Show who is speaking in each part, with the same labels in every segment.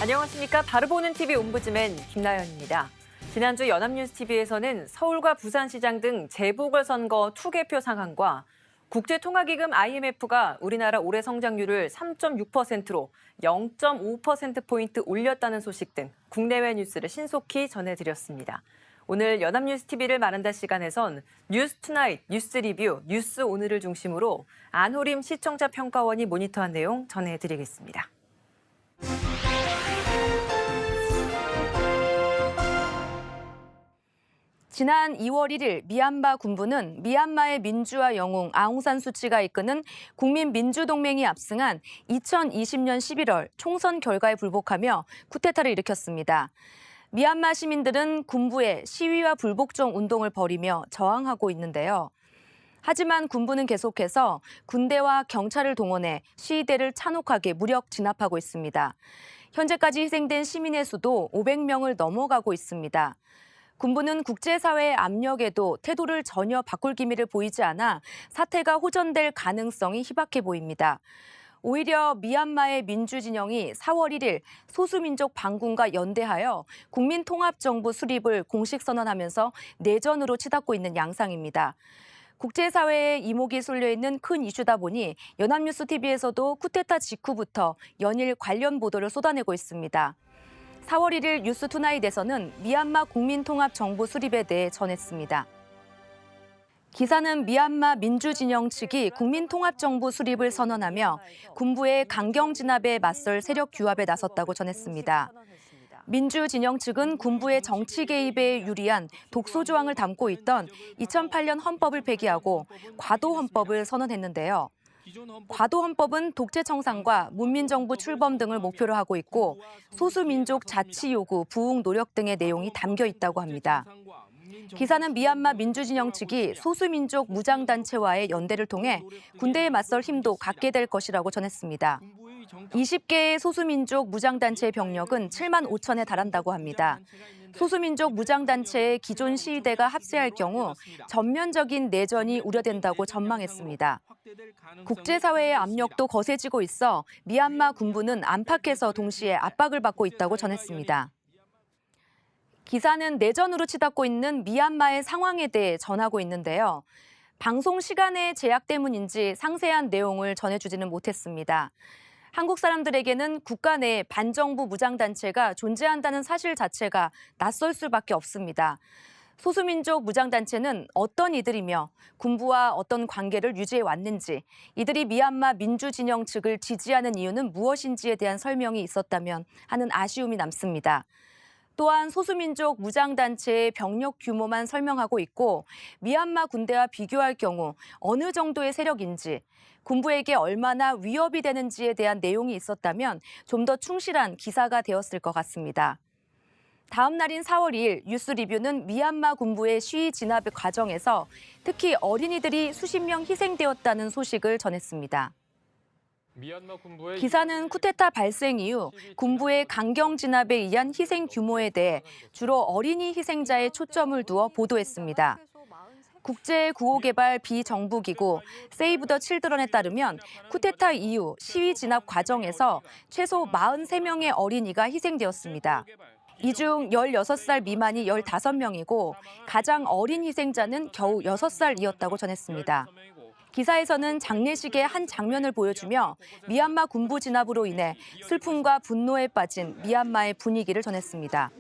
Speaker 1: 안녕하십니까. 바로보는 TV 옴부즈맨 김나연입니다. 지난주 연합뉴스TV에서는 서울과 부산시장 등 재보궐선거 투개표 상황과 국제통화기금 IMF가 우리나라 올해 성장률을 3.6%로 0.5%포인트 올렸다는 소식 등 국내외 뉴스를 신속히 전해드렸습니다. 오늘 연합뉴스TV를 말한다 시간에선 뉴스투나잇, 뉴스리뷰, 뉴스오늘을 중심으로 안호림 시청자 평가원이 모니터한 내용 전해드리겠습니다.
Speaker 2: 지난 2월 1일 미얀마 군부는 미얀마의 민주화 영웅 아웅산 수치가 이끄는 국민민주동맹이 압승한 2020년 11월 총선 결과에 불복하며 쿠데타를 일으켰습니다. 미얀마 시민들은 군부의 시위와 불복종 운동을 벌이며 저항하고 있는데요. 하지만 군부는 계속해서 군대와 경찰을 동원해 시위대를 잔혹하게 무력 진압하고 있습니다. 현재까지 희생된 시민의 수도 500명을 넘어가고 있습니다. 군부는 국제사회의 압력에도 태도를 전혀 바꿀 기미를 보이지 않아 사태가 호전될 가능성이 희박해 보입니다. 오히려 미얀마의 민주진영이 4월 1일 소수민족 반군과 연대하여 국민통합정부 수립을 공식 선언하면서 내전으로 치닫고 있는 양상입니다. 국제사회에 이목이 쏠려 있는 큰 이슈다 보니 연합뉴스TV에서도 쿠데타 직후부터 연일 관련 보도를 쏟아내고 있습니다. 4월 1일 뉴스투나잇에서는 미얀마 국민통합정부 수립에 대해 전했습니다. 기사는 미얀마 민주진영 측이 국민통합정부 수립을 선언하며 군부의 강경 진압에 맞설 세력 규합에 나섰다고 전했습니다. 민주진영 측은 군부의 정치 개입에 유리한 독소 조항을 담고 있던 2008년 헌법을 폐기하고 과도헌법을 선언했는데요. 과도헌법은 독재청산과 문민정부 출범 등을 목표로 하고 있고 소수민족 자치 요구, 부흥 노력 등의 내용이 담겨 있다고 합니다. 기사는 미얀마 민주진영 측이 소수민족 무장단체와의 연대를 통해 군대에 맞설 힘도 갖게 될 것이라고 전했습니다. 20개의 소수민족 무장단체의 병력은 7만 5천에 달한다고 합니다. 소수민족 무장단체의 기존 시위대가 합세할 경우 전면적인 내전이 우려된다고 전망했습니다. 국제사회의 압력도 거세지고 있어 미얀마 군부는 안팎에서 동시에 압박을 받고 있다고 전했습니다. 기사는 내전으로 치닫고 있는 미얀마의 상황에 대해 전하고 있는데요. 방송 시간의 제약 때문인지 상세한 내용을 전해주지는 못했습니다. 한국 사람들에게는 국가 내 반정부 무장단체가 존재한다는 사실 자체가 낯설 수밖에 없습니다. 소수민족 무장단체는 어떤 이들이며 군부와 어떤 관계를 유지해 왔는지, 이들이 미얀마 민주진영 측을 지지하는 이유는 무엇인지에 대한 설명이 있었다면 하는 아쉬움이 남습니다. 또한 소수민족 무장단체의 병력 규모만 설명하고 있고 미얀마 군대와 비교할 경우 어느 정도의 세력인지, 군부에게 얼마나 위협이 되는지에 대한 내용이 있었다면 좀 더 충실한 기사가 되었을 것 같습니다. 다음 날인 4월 2일 뉴스리뷰는 미얀마 군부의 시위 진압 과정에서 특히 어린이들이 수십 명 희생되었다는 소식을 전했습니다. 기사는 쿠데타 발생 이후 군부의 강경 진압에 의한 희생 규모에 대해 주로 어린이 희생자에 초점을 두어 보도했습니다. 국제구호개발 비정부기구 세이브 더 칠드런에 따르면 쿠데타 이후 시위 진압 과정에서 최소 43명의 어린이가 희생되었습니다. 이 중 16살 미만이 15명이고 가장 어린 희생자는 겨우 6살이었다고 전했습니다. 기사에서는 장례식의 한 장면을 보여주며 미얀마 군부 진압으로 인해 슬픔과 분노에 빠진 미얀마의 분위기를 전했습니다.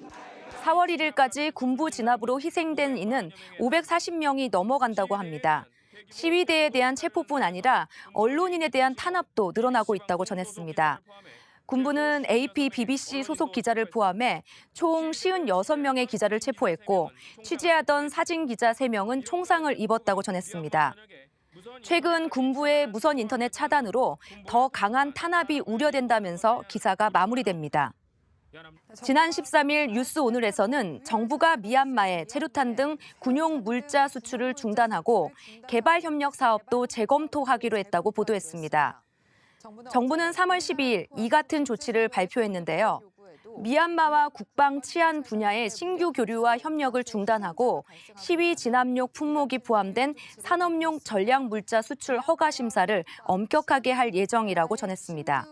Speaker 2: 4월 1일까지 군부 진압으로 희생된 이는 540명이 넘어간다고 합니다. 시위대에 대한 체포뿐 아니라 언론인에 대한 탄압도 늘어나고 있다고 전했습니다. 군부는 AP, BBC 소속 기자를 포함해 총 56명의 기자를 체포했고 취재하던 사진 기자 3명은 총상을 입었다고 전했습니다. 최근 군부의 무선 인터넷 차단으로 더 강한 탄압이 우려된다면서 기사가 마무리됩니다. 지난 13일 뉴스오늘에서는 정부가 미얀마에 체류탄 등 군용 물자 수출을 중단하고 개발 협력 사업도 재검토하기로 했다고 보도했습니다. 정부는 3월 12일 이 같은 조치를 발표했는데요. 미얀마와 국방 치안 분야의 신규 교류와 협력을 중단하고 시위 진압용 품목이 포함된 산업용 전략 물자 수출 허가 심사를 엄격하게 할 예정이라고 전했습니다.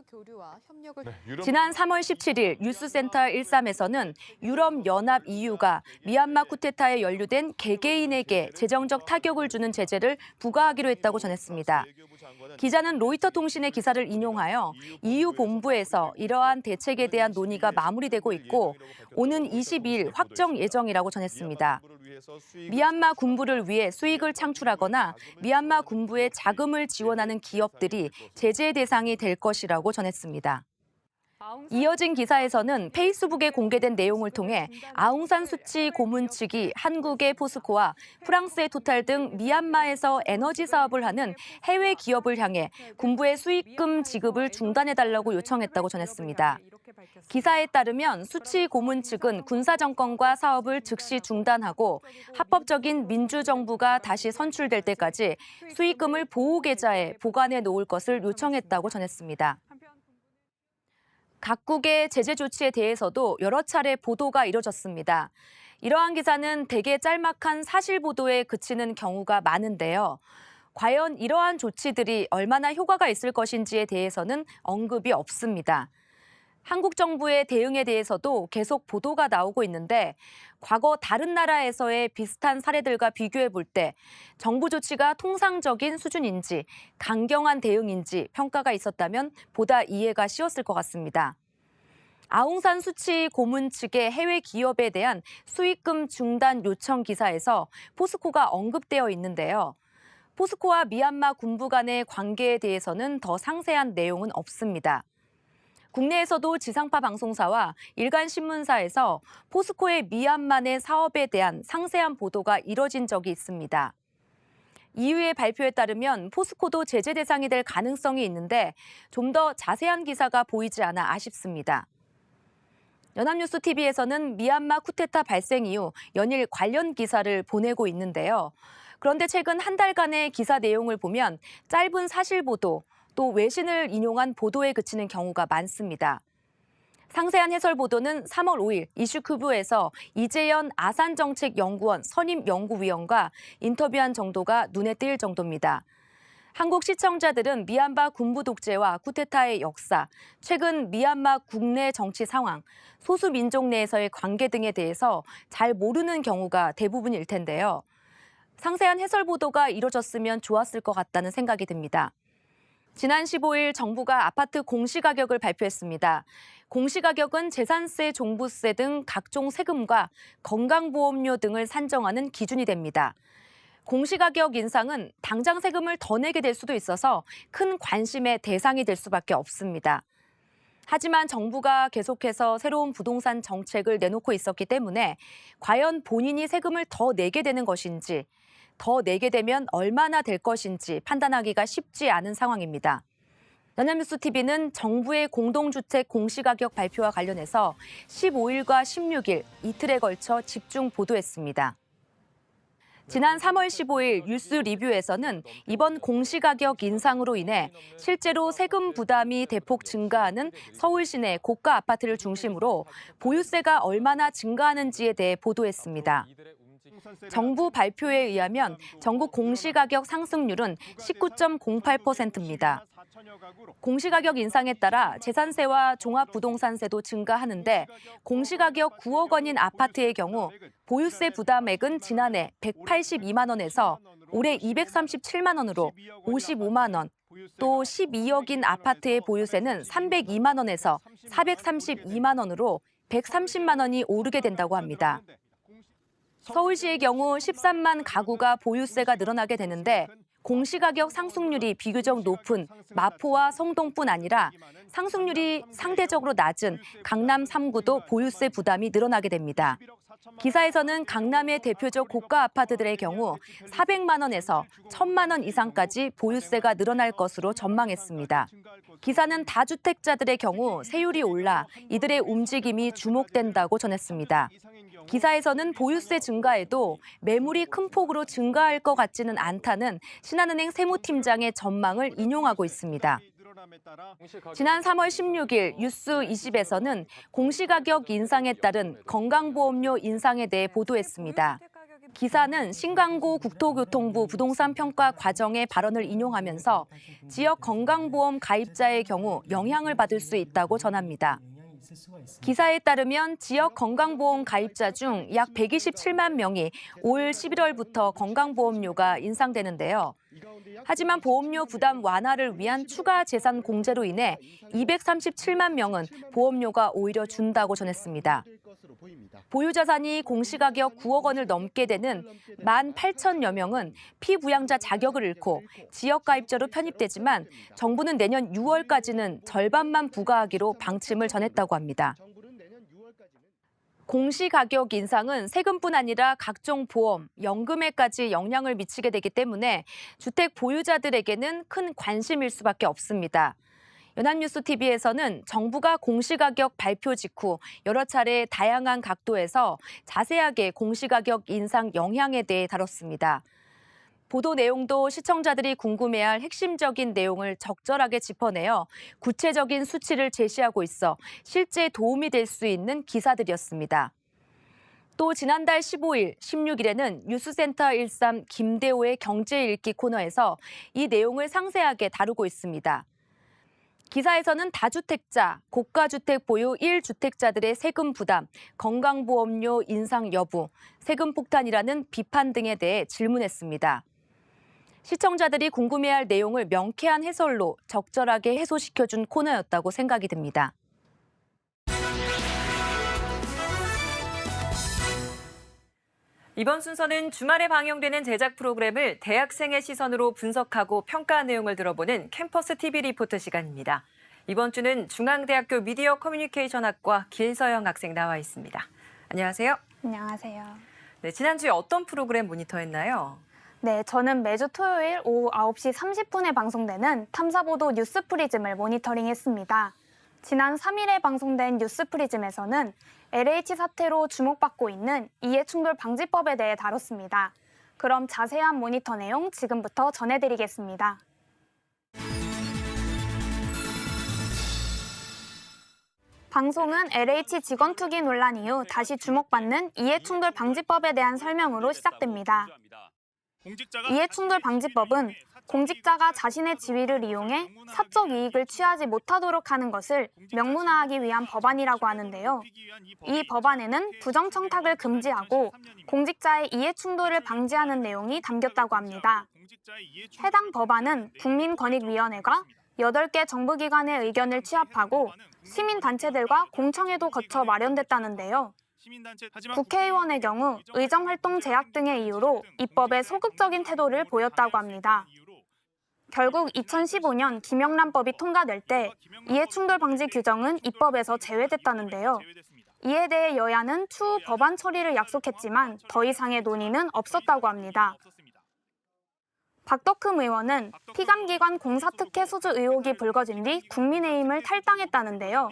Speaker 2: 지난 3월 17일 뉴스센터 13에서는 유럽연합 EU가 미얀마 쿠데타에 연루된 개개인에게 재정적 타격을 주는 제재를 부과하기로 했다고 전했습니다. 기자는 로이터 통신의 기사를 인용하여 EU 본부에서 이러한 대책에 대한 논의가 마무리되고 있고 오는 22일 확정 예정이라고 전했습니다. 미얀마 군부를 위해 수익을 창출하거나 미얀마 군부에 자금을 지원하는 기업들이 제재 대상이 될 것이라고 전했습니다. 이어진 기사에서는 페이스북에 공개된 내용을 통해 아웅산 수치 고문 측이 한국의 포스코와 프랑스의 토탈 등 미얀마에서 에너지 사업을 하는 해외 기업을 향해 군부의 수익금 지급을 중단해달라고 요청했다고 전했습니다. 기사에 따르면 수치 고문 측은 군사정권과 사업을 즉시 중단하고 합법적인 민주정부가 다시 선출될 때까지 수익금을 보호계좌에 보관해 놓을 것을 요청했다고 전했습니다. 각국의 제재 조치에 대해서도 여러 차례 보도가 이뤄졌습니다. 이러한 기사는 대개 짤막한 사실 보도에 그치는 경우가 많은데요. 과연 이러한 조치들이 얼마나 효과가 있을 것인지에 대해서는 언급이 없습니다. 한국 정부의 대응에 대해서도 계속 보도가 나오고 있는데 과거 다른 나라에서의 비슷한 사례들과 비교해 볼 때 정부 조치가 통상적인 수준인지 강경한 대응인지 평가가 있었다면 보다 이해가 쉬웠을 것 같습니다. 아웅산 수치 고문 측의 해외 기업에 대한 수익금 중단 요청 기사에서 포스코가 언급되어 있는데요. 포스코와 미얀마 군부 간의 관계에 대해서는 더 상세한 내용은 없습니다. 국내에서도 지상파 방송사와 일간 신문사에서 포스코의 미얀마 내 사업에 대한 상세한 보도가 이뤄진 적이 있습니다. EU의 발표에 따르면 포스코도 제재 대상이 될 가능성이 있는데 좀 더 자세한 기사가 보이지 않아 아쉽습니다. 연합뉴스 TV에서는 미얀마 쿠데타 발생 이후 연일 관련 기사를 보내고 있는데요. 그런데 최근 한 달간의 기사 내용을 보면 짧은 사실 보도, 또 외신을 인용한 보도에 그치는 경우가 많습니다. 상세한 해설 보도는 3월 5일 이슈큐브에서 이재현 아산정책연구원 선임연구위원과 인터뷰한 정도가 눈에 띌 정도입니다. 한국 시청자들은 미얀마 군부 독재와 쿠데타의 역사, 최근 미얀마 국내 정치 상황, 소수 민족 내에서의 관계 등에 대해서 잘 모르는 경우가 대부분일 텐데요. 상세한 해설 보도가 이뤄졌으면 좋았을 것 같다는 생각이 듭니다. 지난 15일 정부가 아파트 공시가격을 발표했습니다. 공시가격은 재산세, 종부세 등 각종 세금과 건강보험료 등을 산정하는 기준이 됩니다. 공시가격 인상은 당장 세금을 더 내게 될 수도 있어서 큰 관심의 대상이 될 수밖에 없습니다. 하지만 정부가 계속해서 새로운 부동산 정책을 내놓고 있었기 때문에 과연 본인이 세금을 더 내게 되는 것인지, 더 내게 되면 얼마나 될 것인지 판단하기가 쉽지 않은 상황입니다. 연합뉴스 TV는 정부의 공동주택 공시가격 발표와 관련해서 15일과 16일 이틀에 걸쳐 집중 보도했습니다. 지난 3월 15일 뉴스 리뷰에서는 이번 공시가격 인상으로 인해 실제로 세금 부담이 대폭 증가하는 서울 시내 고가 아파트를 중심으로 보유세가 얼마나 증가하는지에 대해 보도했습니다. 정부 발표에 의하면 전국 공시가격 상승률은 19.08%입니다. 공시가격 인상에 따라 재산세와 종합부동산세도 증가하는데 공시가격 9억 원인 아파트의 경우 보유세 부담액은 지난해 182만 원에서 올해 237만 원으로 55만 원, 또 12억인 아파트의 보유세는 302만 원에서 432만 원으로 130만 원이 오르게 된다고 합니다. 서울시의 경우 13만 가구가 보유세가 늘어나게 되는데 공시가격 상승률이 비교적 높은 마포와 성동뿐 아니라 상승률이 상대적으로 낮은 강남 3구도 보유세 부담이 늘어나게 됩니다. 기사에서는 강남의 대표적 고가 아파트들의 경우 400만 원에서 1,000만 원 이상까지 보유세가 늘어날 것으로 전망했습니다. 기사는 다주택자들의 경우 세율이 올라 이들의 움직임이 주목된다고 전했습니다. 기사에서는 보유세 증가에도 매물이 큰 폭으로 증가할 것 같지는 않다는 신한은행 세무팀장의 전망을 인용하고 있습니다. 지난 3월 16일 뉴스 20에서는 공시가격 인상에 따른 건강보험료 인상에 대해 보도했습니다. 기사는 신광구 국토교통부 부동산 평가 과정의 발언을 인용하면서 지역 건강보험 가입자의 경우 영향을 받을 수 있다고 전합니다. 기사에 따르면 지역 건강보험 가입자 중 약 127만 명이 올 11월부터 건강보험료가 인상되는데요. 하지만 보험료 부담 완화를 위한 추가 재산 공제로 인해 237만 명은 보험료가 오히려 준다고 전했습니다. 보유자산이 공시가격 9억 원을 넘게 되는 18,000여 명은 피부양자 자격을 잃고 지역가입자로 편입되지만 정부는 내년 6월까지는 절반만 부과하기로 방침을 전했다고 합니다. 공시가격 인상은 세금뿐 아니라 각종 보험, 연금에까지 영향을 미치게 되기 때문에 주택 보유자들에게는 큰 관심일 수밖에 없습니다. 연합뉴스TV에서는 정부가 공시가격 발표 직후 여러 차례 다양한 각도에서 자세하게 공시가격 인상 영향에 대해 다뤘습니다. 보도 내용도 시청자들이 궁금해할 핵심적인 내용을 적절하게 짚어내어 구체적인 수치를 제시하고 있어 실제 도움이 될 수 있는 기사들이었습니다. 또 지난달 15일, 16일에는 뉴스센터 13 김대호의 경제 읽기 코너에서 이 내용을 상세하게 다루고 있습니다. 기사에서는 다주택자, 고가주택 보유 1주택자들의 세금 부담, 건강보험료 인상 여부, 세금 폭탄이라는 비판 등에 대해 질문했습니다. 시청자들이 궁금해할 내용을 명쾌한 해설로 적절하게 해소시켜준 코너였다고 생각이 듭니다.
Speaker 1: 이번 순서는 주말에 방영되는 제작 프로그램을 대학생의 시선으로 분석하고 평가 내용을 들어보는 캠퍼스 TV 리포터 시간입니다. 이번 주는 중앙대학교 미디어 커뮤니케이션학과 길서영 학생 나와 있습니다. 안녕하세요.
Speaker 3: 안녕하세요.
Speaker 1: 네, 지난주에 어떤 프로그램 모니터했나요?
Speaker 3: 네, 저는 매주 토요일 오후 9시 30분에 방송되는 탐사보도 뉴스프리즘을 모니터링했습니다. 지난 3일에 방송된 뉴스프리즘에서는 LH 사태로 주목받고 있는 이해충돌 방지법에 대해 다뤘습니다. 그럼 자세한 모니터 내용 지금부터 전해드리겠습니다. 방송은 LH 직원 투기 논란 이후 다시 주목받는 이해충돌 방지법에 대한 설명으로 시작됩니다. 이해충돌 방지법은 공직자가 자신의 지위를 이용해 사적 이익을 취하지 못하도록 하는 것을 명문화하기 위한 법안이라고 하는데요. 이 법안에는 부정청탁을 금지하고 공직자의 이해충돌을 방지하는 내용이 담겼다고 합니다. 해당 법안은 국민권익위원회가 8개 정부기관의 의견을 취합하고 시민단체들과 공청회도 거쳐 마련됐다는데요. 국회의원의 경우 의정활동 제약 등의 이유로 입법에 소극적인 태도를 보였다고 합니다. 결국 2015년 김영란법이 통과될 때 이해충돌 방지 규정은 입법에서 제외됐다는데요. 이에 대해 여야는 추후 법안 처리를 약속했지만 더 이상의 논의는 없었다고 합니다. 박덕흠 의원은 피감기관 공사특혜 소주 의혹이 불거진 뒤 국민의힘을 탈당했다는데요.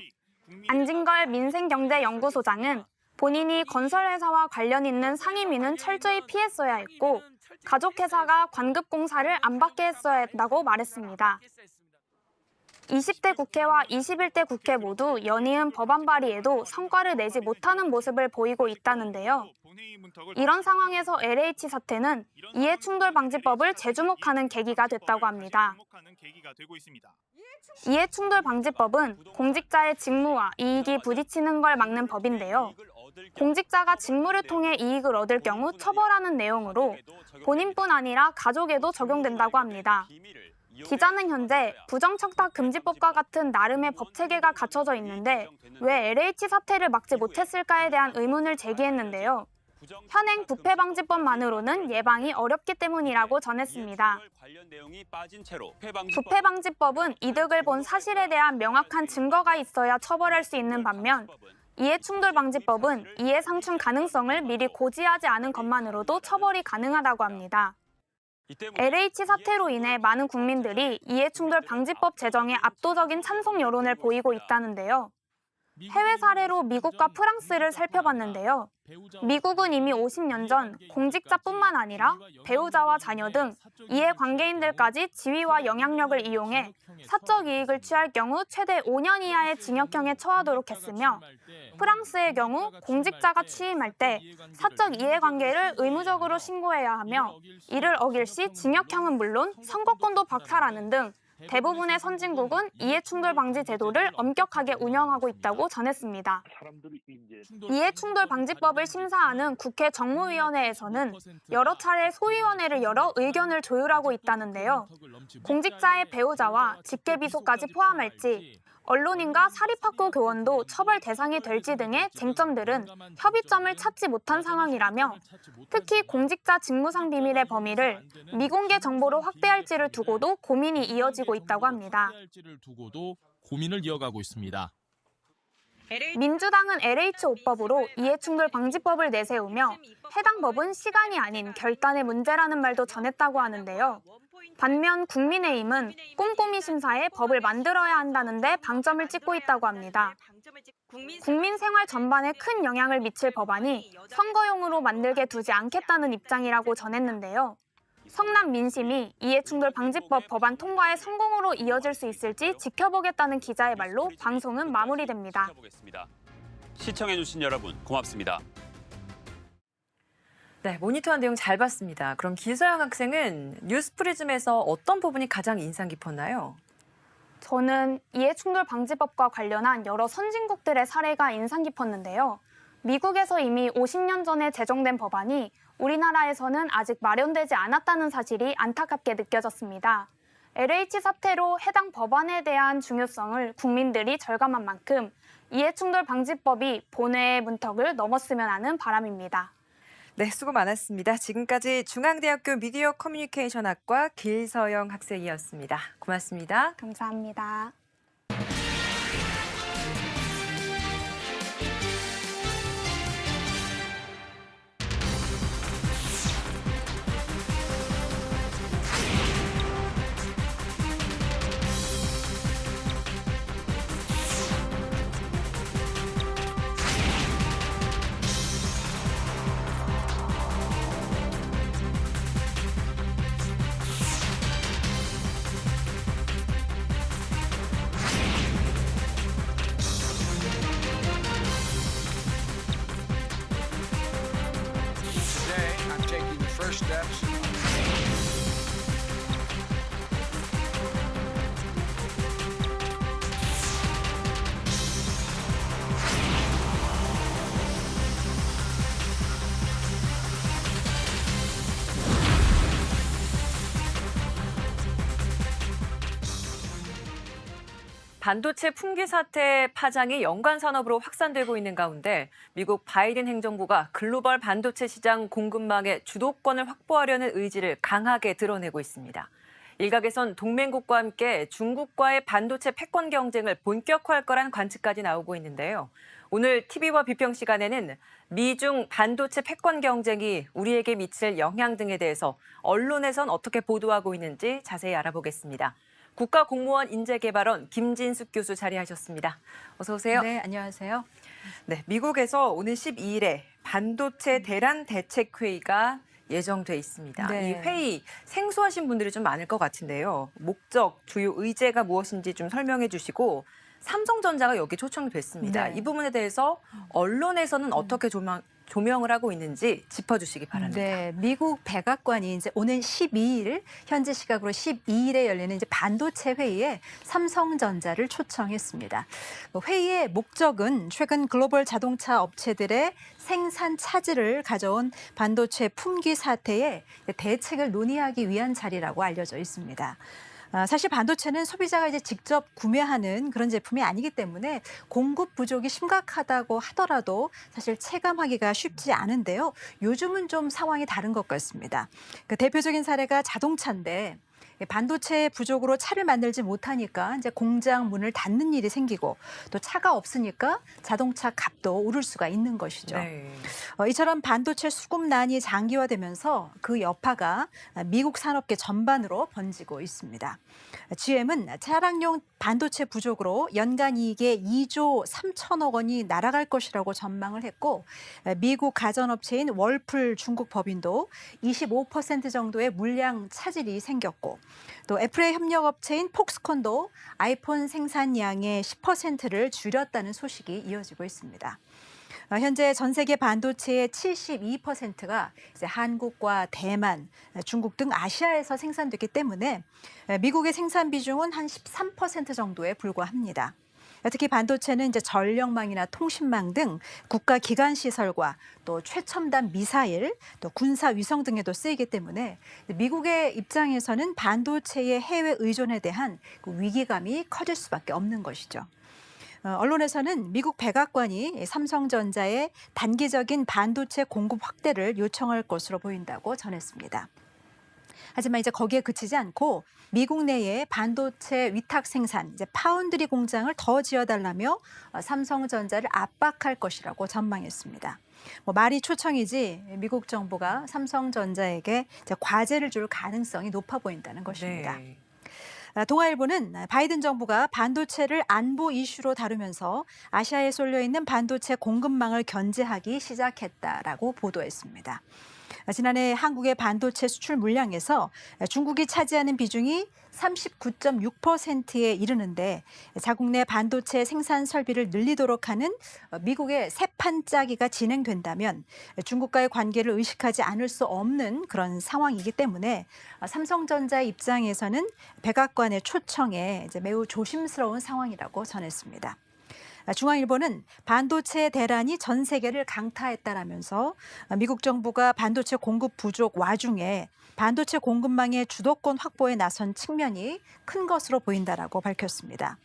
Speaker 3: 안진걸 민생경제연구소장은 본인이 건설회사와 관련 있는 상임위는 철저히 피했어야 했고 가족회사가 관급공사를 안 받게 했어야 했다고 말했습니다. 20대 국회와 21대 국회 모두 연이은 법안 발의에도 성과를 내지 못하는 모습을 보이고 있다는데요. 이런 상황에서 LH 사태는 이해충돌방지법을 재주목하는 계기가 됐다고 합니다. 이해충돌방지법은 공직자의 직무와 이익이 부딪히는 걸 막는 법인데요. 공직자가 직무를 통해 이익을 얻을 경우 처벌하는 내용으로 본인뿐 아니라 가족에도 적용된다고 합니다. 기자는 현재 부정청탁 금지법과 같은 나름의 법체계가 갖춰져 있는데 왜 LH 사태를 막지 못했을까에 대한 의문을 제기했는데요. 현행 부패방지법만으로는 예방이 어렵기 때문이라고 전했습니다. 부패방지법은 이득을 본 사실에 대한 명확한 증거가 있어야 처벌할 수 있는 반면 이해충돌방지법은 이해상충 가능성을 미리 고지하지 않은 것만으로도 처벌이 가능하다고 합니다. LH 사태로 인해 많은 국민들이 이해충돌 방지법 제정에 압도적인 찬성 여론을 보이고 있다는데요. 해외 사례로 미국과 프랑스를 살펴봤는데요. 미국은 이미 50년 전 공직자뿐만 아니라 배우자와 자녀 등 이해관계인들까지 지위와 영향력을 이용해 사적 이익을 취할 경우 최대 5년 이하의 징역형에 처하도록 했으며 프랑스의 경우 공직자가 취임할 때 사적 이해관계를 의무적으로 신고해야 하며 이를 어길 시 징역형은 물론 선거권도 박탈하는 등 대부분의 선진국은 이해충돌 방지 제도를 엄격하게 운영하고 있다고 전했습니다. 이해충돌 방지법을 심사하는 국회 정무위원회에서는 여러 차례 소위원회를 열어 의견을 조율하고 있다는데요. 공직자의 배우자와 직계비속까지 포함할지, 언론인과 사립학교 교원도 처벌 대상이 될지 등의 쟁점들은 협의점을 찾지 못한 상황이라며 특히 공직자 직무상 비밀의 범위를 미공개 정보로 확대할지를 두고도 고민이 이어지고 있다고 합니다.
Speaker 4: 고민을 이어가고 있습니다.
Speaker 3: 민주당은 LH5법으로 이해충돌 방지법을 내세우며 해당 법은 시간이 아닌 결단의 문제라는 말도 전했다고 하는데요. 반면 국민의힘은 꼼꼼히 심사해 법을 만들어야 한다는데 방점을 찍고 있다고 합니다. 국민 생활 전반에 큰 영향을 미칠 법안이 선거용으로 만들게 두지 않겠다는 입장이라고 전했는데요. 성남 민심이 이해충돌 방지법 법안 통과의 성공으로 이어질 수 있을지 지켜보겠다는 기자의 말로 방송은 마무리됩니다.
Speaker 5: 시청해주신 여러분 고맙습니다.
Speaker 1: 네, 모니터한 내용 잘 봤습니다. 그럼 기서영 학생은 뉴스프리즘에서 어떤 부분이 가장 인상 깊었나요?
Speaker 3: 저는 이해충돌 방지법과 관련한 여러 선진국들의 사례가 인상 깊었는데요. 미국에서 이미 50년 전에 제정된 법안이 우리나라에서는 아직 마련되지 않았다는 사실이 안타깝게 느껴졌습니다. LH 사태로 해당 법안에 대한 중요성을 국민들이 절감한 만큼 이해충돌 방지법이 본회의 문턱을 넘었으면 하는 바람입니다.
Speaker 1: 네, 수고 많았습니다. 지금까지 중앙대학교 미디어 커뮤니케이션학과 길서영 학생이었습니다. 고맙습니다.
Speaker 3: 감사합니다.
Speaker 6: Today, I'm taking the first steps.
Speaker 1: 반도체 품귀 사태 파장이 연관 산업으로 확산되고 있는 가운데 미국 바이든 행정부가 글로벌 반도체 시장 공급망의 주도권을 확보하려는 의지를 강하게 드러내고 있습니다. 일각에선 동맹국과 함께 중국과의 반도체 패권 경쟁을 본격화할 거란 관측까지 나오고 있는데요. 오늘 TV와 비평 시간에는 미중 반도체 패권 경쟁이 우리에게 미칠 영향 등에 대해서 언론에선 어떻게 보도하고 있는지 자세히 알아보겠습니다. 국가공무원 인재개발원 김진숙 교수 자리하셨습니다. 어서 오세요.
Speaker 7: 네, 안녕하세요.
Speaker 1: 네, 미국에서 오는 12일에 반도체 대란 대책 회의가 예정돼 있습니다.
Speaker 7: 네.
Speaker 1: 이 회의 생소하신 분들이 좀 많을 것 같은데요. 목적, 주요 의제가 무엇인지 좀 설명해 주시고 삼성전자가 여기 초청이 됐습니다.
Speaker 7: 네.
Speaker 1: 이 부분에 대해서 언론에서는 어떻게 조명을 하고 있는지 짚어주시기 바랍니다.
Speaker 7: 네, 미국 백악관이 이제 오는 12일 현지 시각으로 12일에 열리는 이제 반도체 회의에 삼성전자를 초청했습니다. 회의의 목적은 최근 글로벌 자동차 업체들의 생산 차질을 가져온 반도체 품귀 사태에 대책을 논의하기 위한 자리라고 알려져 있습니다. 사실 반도체는 소비자가 이제 직접 구매하는 그런 제품이 아니기 때문에 공급 부족이 심각하다고 하더라도 사실 체감하기가 쉽지 않은데요. 요즘은 좀 상황이 다른 것 같습니다. 그 대표적인 사례가 자동차인데 반도체 부족으로 차를 만들지 못하니까 이제 공장 문을 닫는 일이 생기고 또 차가 없으니까 자동차 값도 오를 수가 있는 것이죠.
Speaker 1: 네.
Speaker 7: 이처럼 반도체 수급난이 장기화되면서 그 여파가 미국 산업계 전반으로 번지고 있습니다. GM은 차량용 반도체 부족으로 연간 이익의 2조 3천억 원이 날아갈 것이라고 전망을 했고 미국 가전업체인 월풀 중국 법인도 25% 정도의 물량 차질이 생겼고 또 애플의 협력업체인 폭스콘도 아이폰 생산량의 10%를 줄였다는 소식이 이어지고 있습니다. 현재 전 세계 반도체의 72%가 이제 한국과 대만, 중국 등 아시아에서 생산되기 때문에 미국의 생산 비중은 한 13% 정도에 불과합니다. 특히 반도체는 이제 전력망이나 통신망 등 국가 기관 시설과 또 최첨단 미사일, 또 군사 위성 등에도 쓰이기 때문에 미국의 입장에서는 반도체의 해외 의존에 대한 그 위기감이 커질 수밖에 없는 것이죠. 언론에서는 미국 백악관이 삼성전자의 단기적인 반도체 공급 확대를 요청할 것으로 보인다고 전했습니다. 하지만 이제 거기에 그치지 않고 미국 내에 반도체 위탁 생산, 이제 파운드리 공장을 더 지어달라며 삼성전자를 압박할 것이라고 전망했습니다. 말이 초청이지 미국 정부가 삼성전자에게 이제 과제를 줄 가능성이 높아 보인다는 것입니다.
Speaker 1: 네.
Speaker 7: 동아일보는 바이든 정부가 반도체를 안보 이슈로 다루면서 아시아에 쏠려 있는 반도체 공급망을 견제하기 시작했다라고 보도했습니다. 지난해 한국의 반도체 수출 물량에서 중국이 차지하는 비중이 39.6%에 이르는데 자국 내 반도체 생산 설비를 늘리도록 하는 미국의 새 판짜기가 진행된다면 중국과의 관계를 의식하지 않을 수 없는 그런 상황이기 때문에 삼성전자의 입장에서는 백악관의 초청에 이제 매우 조심스러운 상황이라고 전했습니다. 중앙일보는 반도체 대란이 전 세계를 강타했다라면서 미국 정부가 반도체 공급 부족 와중에 반도체 공급망의 주도권 확보에 나선 측면이 큰 것으로 보인다라고 밝혔습니다.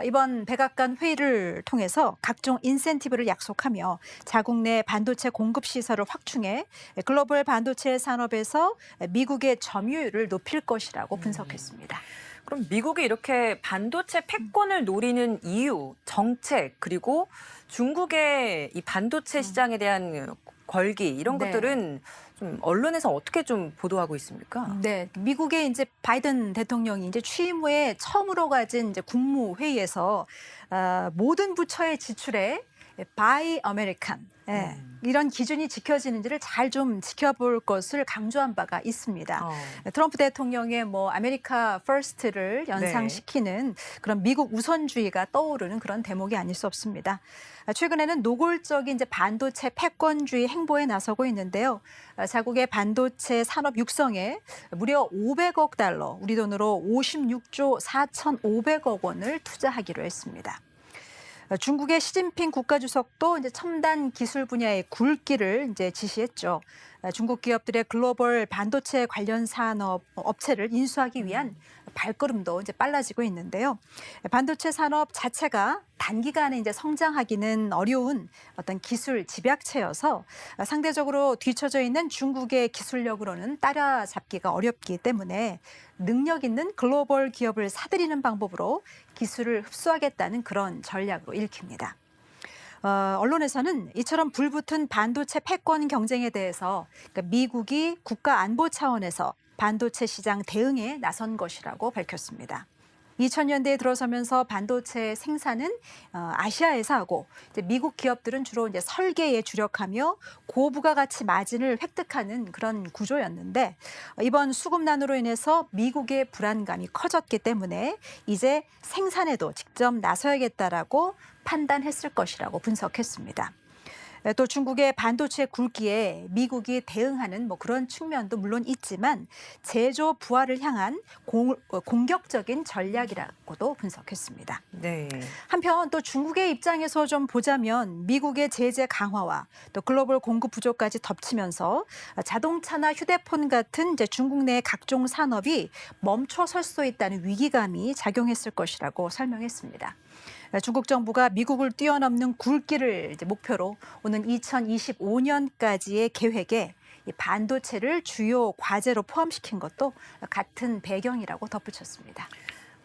Speaker 7: 이번 백악관 회의를 통해서 각종 인센티브를 약속하며 자국 내 반도체 공급 시설을 확충해 글로벌 반도체 산업에서 미국의 점유율을 높일 것이라고 분석했습니다.
Speaker 1: 그럼 미국이 이렇게 반도체 패권을 노리는 이유, 정책, 그리고 중국의 이 반도체 시장에 대한 걸기 이런
Speaker 7: 네.
Speaker 1: 것들은 좀 언론에서 어떻게 좀 보도하고 있습니까?
Speaker 7: 네, 미국의 이제 바이든 대통령이 이제 취임 후에 처음으로 가진 이제 국무회의에서 모든 부처의 지출에 Buy American 이런 기준이 지켜지는지를 잘 좀 지켜볼 것을 강조한 바가 있습니다. 트럼프 대통령의 뭐 아메리카 퍼스트를 연상시키는 그런 미국 우선주의가 떠오르는 그런 대목이 아닐 수 없습니다. 최근에는 노골적인 이제 반도체 패권주의 행보에 나서고 있는데요. 자국의 반도체 산업 육성에 무려 500억 달러, 우리 돈으로 56조 4,500억 원을 투자하기로 했습니다. 중국의 시진핑 국가주석도 이제 첨단 기술 분야의 굴기를 이제 지시했죠. 중국 기업들의 글로벌 반도체 관련 산업 업체를 인수하기 위한 발걸음도 이제 빨라지고 있는데요. 반도체 산업 자체가 단기간에 이제 성장하기는 어려운 어떤 기술 집약체여서 상대적으로 뒤처져 있는 중국의 기술력으로는 따라잡기가 어렵기 때문에 능력 있는 글로벌 기업을 사들이는 방법으로 기술을 흡수하겠다는 그런 전략으로 읽힙니다. 언론에서는 이처럼 불붙은 반도체 패권 경쟁에 대해서 그러니까 미국이 국가 안보 차원에서 반도체 시장 대응에 나선 것이라고 밝혔습니다. 2000년대에 들어서면서 반도체 생산은 아시아에서 하고 이제 미국 기업들은 주로 이제 설계에 주력하며 고부가가치 마진을 획득하는 그런 구조였는데 이번 수급난으로 인해서 미국의 불안감이 커졌기 때문에 이제 생산에도 직접 나서야겠다라고 판단했을 것이라고 분석했습니다. 또 중국의 반도체 굴기에 미국이 대응하는 뭐 그런 측면도 물론 있지만 제조 부활을 향한 공격적인 전략이라고도 분석했습니다.
Speaker 1: 네.
Speaker 7: 한편 또 중국의 입장에서 좀 보자면 미국의 제재 강화와 또 글로벌 공급 부족까지 덮치면서 자동차나 휴대폰 같은 이제 중국 내 각종 산업이 멈춰설 수 있다는 위기감이 작용했을 것이라고 설명했습니다. 중국 정부가 미국을 뛰어넘는 굴기를 이제 목표로 오는 2025년까지의 계획에 이 반도체를 주요 과제로 포함시킨 것도 같은 배경이라고 덧붙였습니다.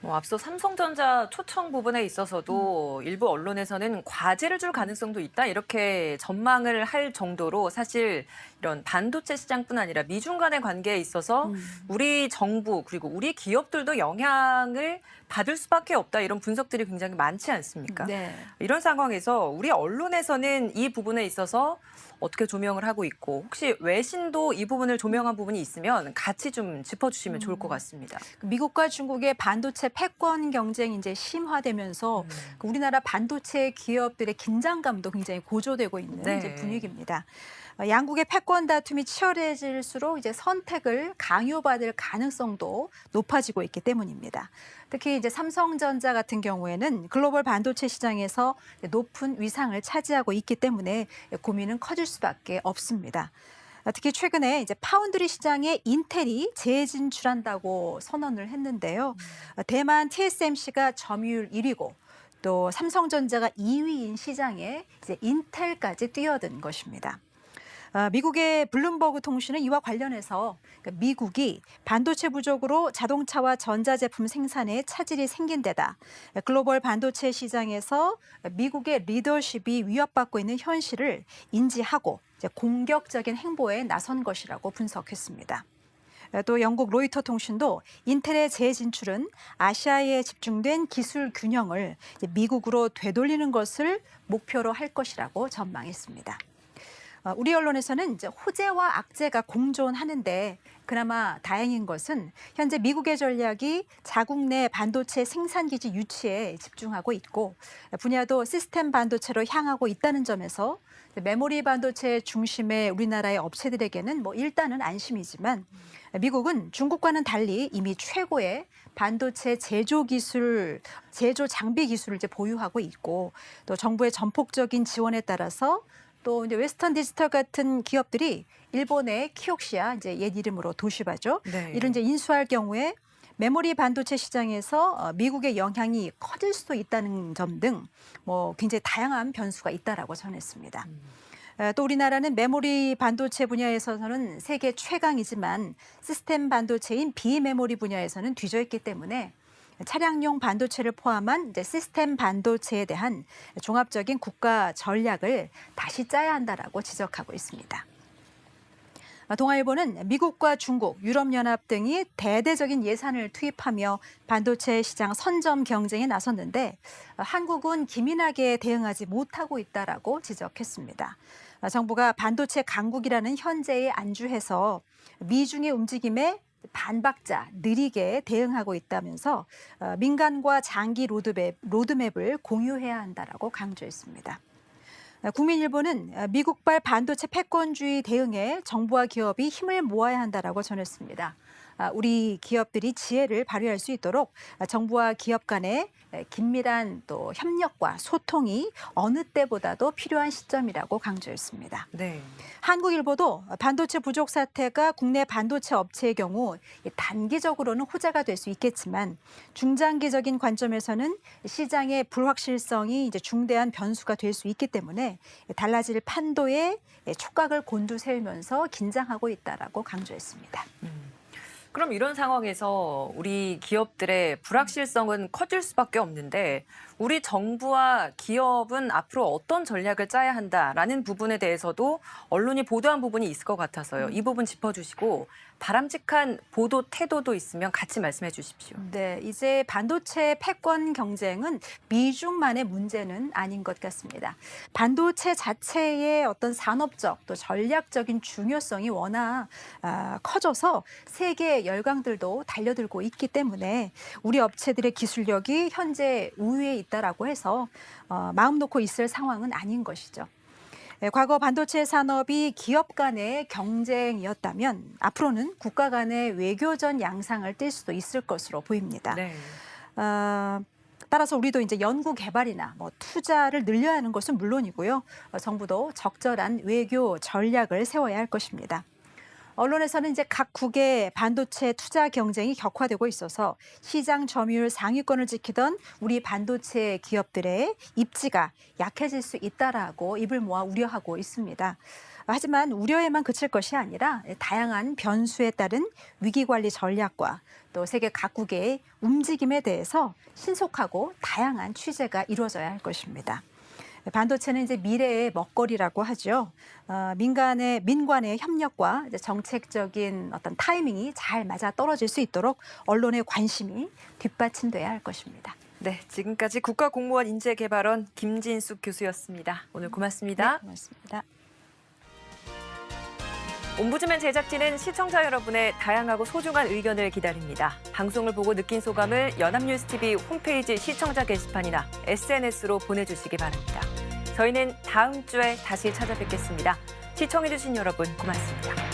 Speaker 1: 앞서 삼성전자 초청 부분에 있어서도 일부 언론에서는 과제를 줄 가능성도 있다 이렇게 전망을 할 정도로 사실 이런 반도체 시장뿐 아니라 미중 간의 관계에 있어서 우리 정부 그리고 우리 기업들도 영향을 받을 수밖에 없다 이런 분석들이 굉장히 많지 않습니까?
Speaker 7: 네.
Speaker 1: 이런 상황에서 우리 언론에서는 이 부분에 있어서 어떻게 조명을 하고 있고 혹시 외신도 이 부분을 조명한 부분이 있으면 같이 좀 짚어주시면 좋을 것 같습니다.
Speaker 7: 미국과 중국의 반도체 패권 경쟁이 이제 심화되면서 우리나라 반도체 기업들의 긴장감도 굉장히 고조되고 있는
Speaker 1: 네.
Speaker 7: 이제 분위기입니다. 양국의 패권 다툼이 치열해질수록 이제 선택을 강요받을 가능성도 높아지고 있기 때문입니다. 특히 이제 삼성전자 같은 경우에는 글로벌 반도체 시장에서 높은 위상을 차지하고 있기 때문에 고민은 커질 수밖에 없습니다. 특히 최근에 이제 파운드리 시장에 인텔이 재진출한다고 선언을 했는데요. 대만 TSMC가 점유율 1위고 또 삼성전자가 2위인 시장에 이제 인텔까지 뛰어든 것입니다. 미국의 블룸버그 통신은 이와 관련해서 미국이 반도체 부족으로 자동차와 전자제품 생산에 차질이 생긴 데다 글로벌 반도체 시장에서 미국의 리더십이 위협받고 있는 현실을 인지하고 이제 공격적인 행보에 나선 것이라고 분석했습니다. 또 영국 로이터 통신도 인텔의 재진출은 아시아에 집중된 기술 균형을 미국으로 되돌리는 것을 목표로 할 것이라고 전망했습니다. 우리 언론에서는 이제 호재와 악재가 공존하는데 그나마 다행인 것은 현재 미국의 전략이 자국 내 반도체 생산 기지 유치에 집중하고 있고 분야도 시스템 반도체로 향하고 있다는 점에서 메모리 반도체 중심의 우리나라의 업체들에게는 일단은 안심이지만 미국은 중국과는 달리 이미 최고의 반도체 제조 장비 기술을 이제 보유하고 있고 또 정부의 전폭적인 지원에 따라서 또 이제 웨스턴 디지털 같은 기업들이 일본의 키옥시아 이제 옛 이름으로 도시바죠.
Speaker 1: 네.
Speaker 7: 이런 이제 인수할 경우에 메모리 반도체 시장에서 미국의 영향이 커질 수도 있다는 점 등 굉장히 다양한 변수가 있다라고 전했습니다. 또 우리나라는 메모리 반도체 분야에서는 세계 최강이지만 시스템 반도체인 비메모리 분야에서는 뒤져 있기 때문에 차량용 반도체를 포함한 이제 시스템 반도체에 대한 종합적인 국가 전략을 다시 짜야 한다라고 지적하고 있습니다. 동아일보는 미국과 중국, 유럽연합 등이 대대적인 예산을 투입하며 반도체 시장 선점 경쟁에 나섰는데 한국은 기민하게 대응하지 못하고 있다라고 지적했습니다. 정부가 반도체 강국이라는 현재에 안주해서 미중의 움직임에 반박자, 느리게 대응하고 있다면서 민간과 장기 로드맵을 공유해야 한다라고 강조했습니다. 국민일보는 미국발 반도체 패권주의 대응에 정부와 기업이 힘을 모아야 한다라고 전했습니다. 우리 기업들이 지혜를 발휘할 수 있도록 정부와 기업 간의 긴밀한 또 협력과 소통이 어느 때보다도 필요한 시점이라고 강조했습니다.
Speaker 1: 네.
Speaker 7: 한국일보도 반도체 부족 사태가 국내 반도체 업체의 경우 단기적으로는 호재가 될 수 있겠지만 중장기적인 관점에서는 시장의 불확실성이 이제 중대한 변수가 될 수 있기 때문에 달라질 판도에 촉각을 곤두세우면서 긴장하고 있다라고 강조했습니다.
Speaker 1: 그럼 이런 상황에서 우리 기업들의 불확실성은 커질 수밖에 없는데 우리 정부와 기업은 앞으로 어떤 전략을 짜야 한다라는 부분에 대해서도 언론이 보도한 부분이 있을 것 같아서요. 이 부분 짚어주시고 바람직한 보도 태도도 있으면 같이 말씀해 주십시오.
Speaker 7: 네, 이제 반도체 패권 경쟁은 미중만의 문제는 아닌 것 같습니다. 반도체 자체의 어떤 산업적 또 전략적인 중요성이 워낙 커져서 세계 열강들도 달려들고 있기 때문에 우리 업체들의 기술력이 현재 우위에 있다라고 해서 마음 놓고 있을 상황은 아닌 것이죠. 과거 반도체 산업이 기업 간의 경쟁이었다면 앞으로는 국가 간의 외교전 양상을 띨 수도 있을 것으로 보입니다.
Speaker 1: 네.
Speaker 7: 따라서 우리도 이제 연구 개발이나 투자를 늘려야 하는 것은 물론이고요. 정부도 적절한 외교 전략을 세워야 할 것입니다. 언론에서는 이제 각국의 반도체 투자 경쟁이 격화되고 있어서 시장 점유율 상위권을 지키던 우리 반도체 기업들의 입지가 약해질 수 있다라고 입을 모아 우려하고 있습니다. 하지만 우려에만 그칠 것이 아니라 다양한 변수에 따른 위기관리 전략과 또 세계 각국의 움직임에 대해서 신속하고 다양한 취재가 이루어져야 할 것입니다. 반도체는 이제 미래의 먹거리라고 하죠. 민간의 협력과 이제 정책적인 어떤 타이밍이 잘 맞아 떨어질 수 있도록 언론의 관심이 뒷받침돼야 할 것입니다.
Speaker 1: 네, 지금까지 국가공무원 인재개발원 김진숙 교수였습니다. 오늘 고맙습니다.
Speaker 7: 네, 고맙습니다.
Speaker 1: 옴부즈맨 제작진은 시청자 여러분의 다양하고 소중한 의견을 기다립니다. 방송을 보고 느낀 소감을 연합뉴스TV 홈페이지 시청자 게시판이나 SNS로 보내주시기 바랍니다. 저희는 다음 주에 다시 찾아뵙겠습니다. 시청해주신 여러분 고맙습니다.